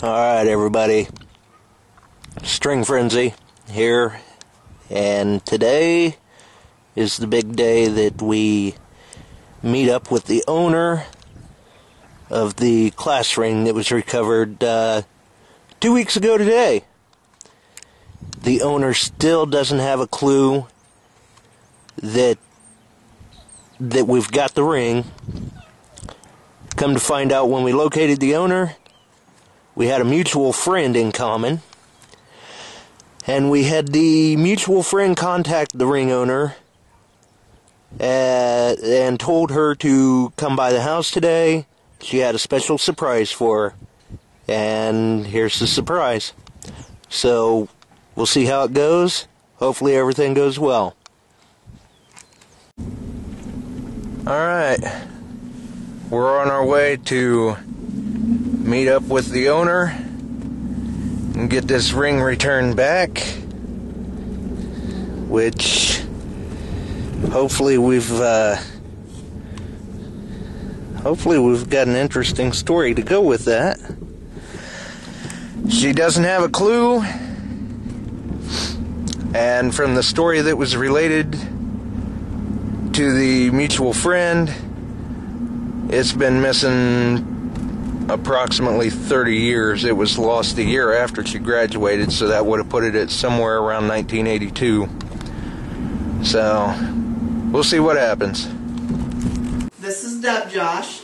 Alright everybody, String Frenzy here, and today is the big day that we meet up with the owner of the class ring that was recovered 2 weeks ago today. The owner still doesn't have a clue that we've got the ring. Come to find out, when we located the owner, we had a mutual friend in common, and we had the mutual friend contact the ring owner and told her to come by the house today. She had a special surprise for her, and here's the surprise. So we'll see how it goes. Hopefully everything goes well. Alright, we're on our way to meet up with the owner and get this ring returned back, which hopefully we've got an interesting story to go with that. She doesn't have a clue, and from the story that was related to the mutual friend, it's been missing approximately 30 years. It was lost a year after she graduated, so that would have put it at somewhere around 1982. So we'll see what happens. This is Deb, Josh.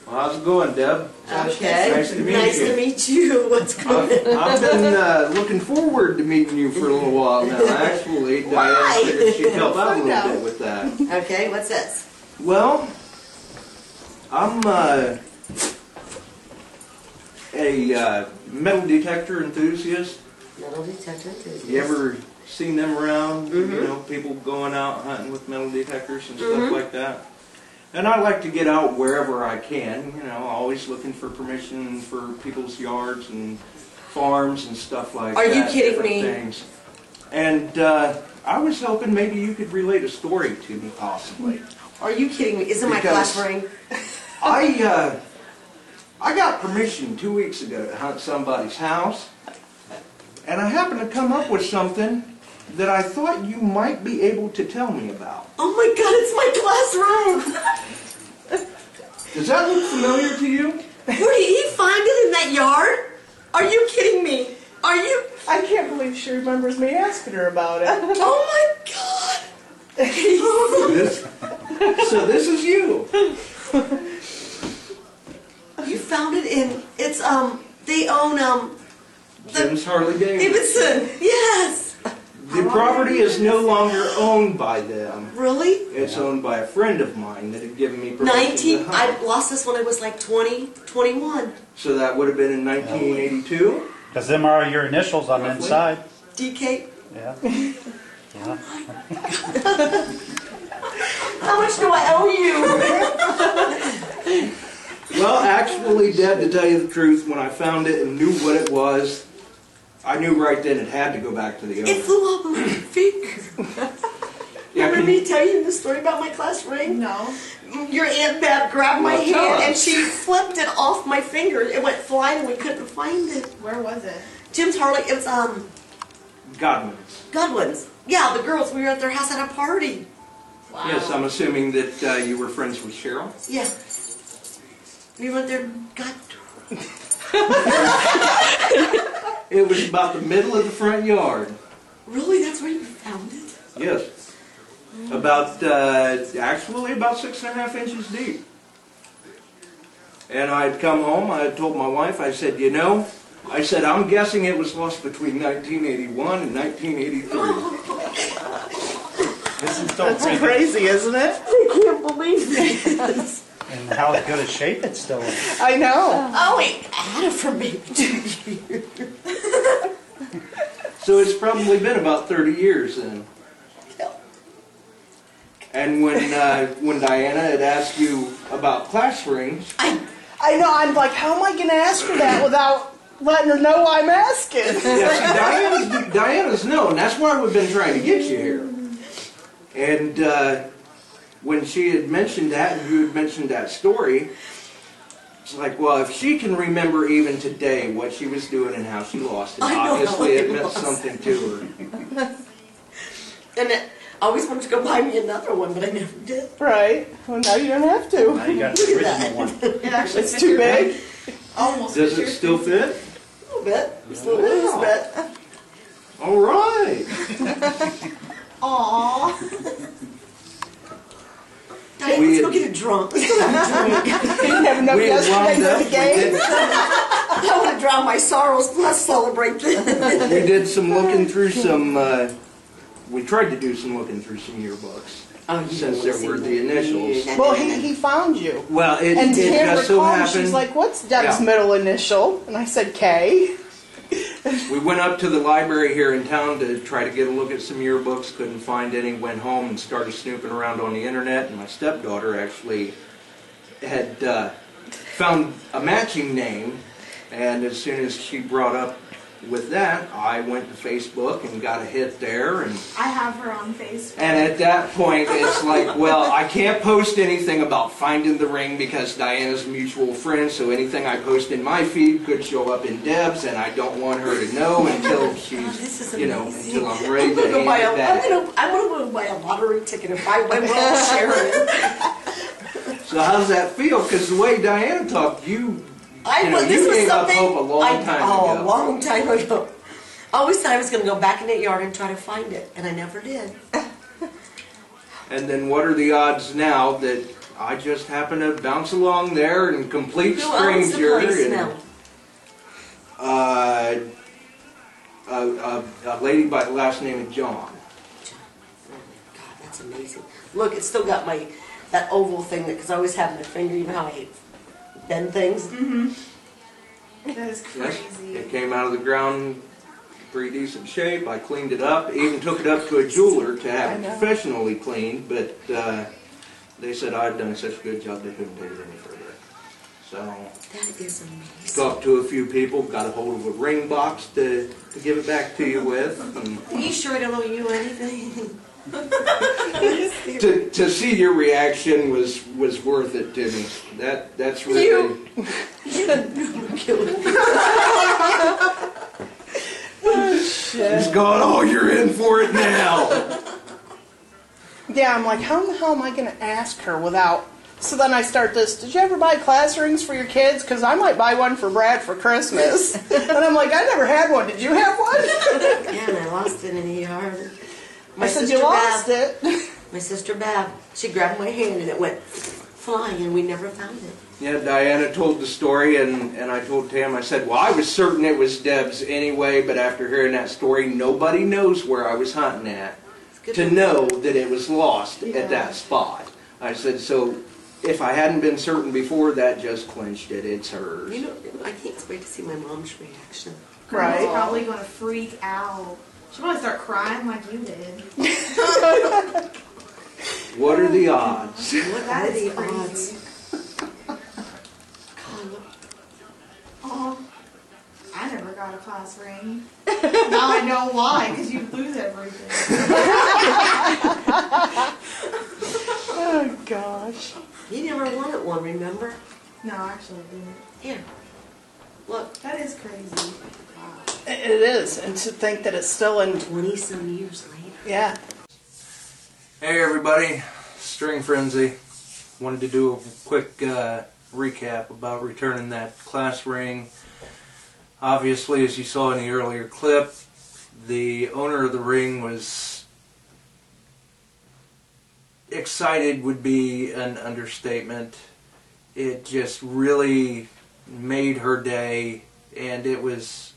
Well, how's it going, Deb? Okay. Nice to meet you. Nice to meet you. What's going on? I've been looking forward to meeting you for a little while now. Actually, Diane figured she'd help out a little bit with that. Okay, what's this? Well, I'm a metal detector enthusiast. Metal detector enthusiast. You ever seen them around? Mm-hmm. You know, people going out hunting with metal detectors and stuff like that. And I like to get out wherever I can, you know, always looking for permission for people's yards and farms and stuff like that. Are you kidding me? Things. And I was hoping maybe you could relate a story to me, possibly. Are you kidding me? Isn't my class ring? I got permission 2 weeks ago to hunt somebody's house, and I happened to come up with something that I thought you might be able to tell me about. Oh my God, it's my class ring! Does that look familiar to you? Where did he find it, in that yard? Are you kidding me? Are you? I can't believe she remembers me asking her about it. Oh my God! So this is you. You found it in, it's, they own, Jim's Harley Davidson. Yes! The property is no longer owned by them. Really? It's owned by a friend of mine that had given me permission to hunt. I lost this when I was like 20, 21. So that would have been in 1982? Because them are your initials on the inside. DK? Yeah. Yeah. How much do I owe you? Well, actually, Deb, to tell you the truth, when I found it and knew what it was, I knew right then it had to go back to the owner. It flew off my finger. Remember me telling you the story about my class ring? No. Your Aunt Beth grabbed my Well, hand and she flipped it off my finger. It went flying and we couldn't find it. Where was it? Jim's Harley, it was, Godwin's. Godwin's. Yeah, the girls, we were at their house at a party. Wow. Yes, I'm assuming that you were friends with Cheryl. Yeah. We went there and got It was about the middle of the front yard. Really? That's where you found it? Yes. About, actually about 6.5 inches deep. And I'd come home, I had told my wife, I said, you know, I said, I'm guessing it was lost between 1981 and 1983. This is so That's crazy, isn't it? I can't believe this. And how good a shape it's still in. I know. Oh, wait, I had it for maybe 2 years. So it's probably been about 30 years then. And when Diana had asked you about class rings, I know. I'm like, how am I going to ask her that without letting her know I'm asking? yeah, see, Diana's known. That's why we've been trying to get you here. And when she had mentioned that, and you had mentioned that story, It's like, well, if she can remember even today what she was doing and how she lost it, I know obviously how it it meant was. something to her. And I always wanted to go buy me another one, but I never did. Right. Well, now you don't have Now to. you got the original one. It actually It's fits too your big. Almost. Does fits it your still feet. fit? A little bit. Just a little Wow. bit. All right. Aww. Diane, We let's had- go get a drunk. Let's go have a drink. You didn't have enough We had yesterday wound for up, the we game. did- I want to drown my sorrows. Let's celebrate this. We did some looking through some, we tried to do some looking through some yearbooks, Oh, you since don't there see were that. the initials. Yeah. Well, he found you. Well, it And to him just so recall, happened, she's like, what's Deb's Yeah. middle initial? And I said, K. we went up to the library here in town to try to get a look at some yearbooks, couldn't find any, went home and started snooping around on the internet, and my stepdaughter actually had found a matching name, and as soon as she brought up with that, I went to Facebook and got a hit there, and I have her on Facebook. at that point, it's like, well, I can't post anything about finding the ring because Diana's a mutual friend, so anything I post in my feed could show up in Deb's, and I don't want her to know until This she's, is you know, amazing. until I'm ready to go buy hand it a, back. I'm gonna go buy a lottery ticket if I win. We'll all share it. So how does that feel? Because the way Diana talked, you know, This you was gave up something hope a long time a ago. long time ago. I always thought I was going to go back in that yard and try to find it, and I never did. And then what are the odds now that I just happen to bounce along there and complete Who owns the stranger place and now? a lady by the last name of John. God, that's amazing. Look, it's still got that oval thing because I always have my finger. You know how I bend things. That is Yes, crazy. it came out of the ground pretty decent shape. I cleaned it up, even took it up to a jeweler to have it professionally cleaned, but they said I'd done such a good job they couldn't take it any further. So, That is amazing. talked to a few people, got a hold of a ring box to give it back to you with. And Are you sure I don't owe you anything? to see your reaction was worth it to me. That's really... He's gone, oh, you're in for it now. Yeah, I'm like, how in the hell am I going to ask her without... So then I start this, did you ever buy class rings for your kids? Because I might buy one for Brad for Christmas. And I'm like, I never had one. Did you have one? Yeah, and I lost it in the yard. I said, you lost it. My sister Bab, she grabbed my hand and it went flying and we never found it. Yeah, Diana told the story, and I told Tam, I said, well, I was certain it was Deb's anyway, but after hearing that story, nobody knows where I was hunting at to know that it was lost at that spot. I said, so if I hadn't been certain before, that just clinched it. It's hers. You know, I can't wait to see my mom's reaction. She's Right. probably going to freak out. She'll probably start crying like you did. What are the odds? What That are is the crazy. odds? Oh, I never got a class ring. Now I know why, because you lose everything. Oh, gosh. You never wanted one, remember? No, actually I didn't. Here. Look, That is crazy. Wow. It is. And to think that it's still in... 20-some years later. Yeah. Hey everybody, String Frenzy. Wanted to do a quick recap about returning that class ring. Obviously, as you saw in the earlier clip, the owner of the ring was excited would be an understatement. It just really made her day, and it was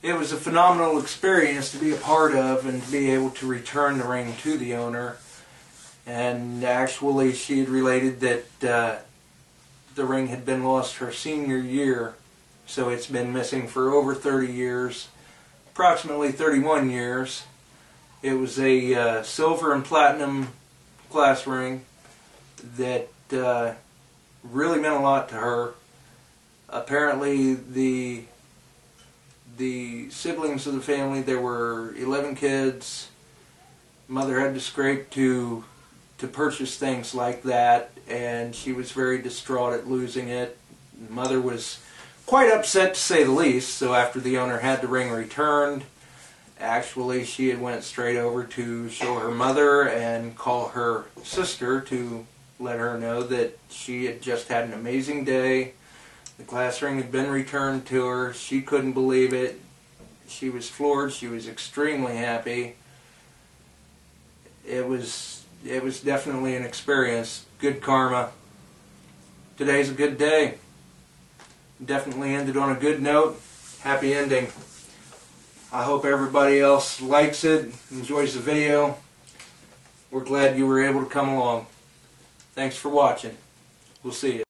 a phenomenal experience to be a part of and to be able to return the ring to the owner. And actually, she had related that the ring had been lost her senior year, so it's been missing for over 30 years, approximately 31 years. It was a silver and platinum class ring that really meant a lot to her. Apparently, the siblings of the family, there were 11 kids. Mother had to scrape to purchase things like that, and she was very distraught at losing it. The mother was quite upset, to say the least, so after the owner had the ring returned, actually she had went straight over to show her mother and call her sister to let her know that she had just had an amazing day. The glass ring had been returned to her. She couldn't believe it. She was floored. She was extremely happy. It was definitely an experience. Good karma. Today's a good day. Definitely ended on a good note. Happy ending. I hope everybody else likes it, enjoys the video. We're glad you were able to come along. Thanks for watching. We'll see you.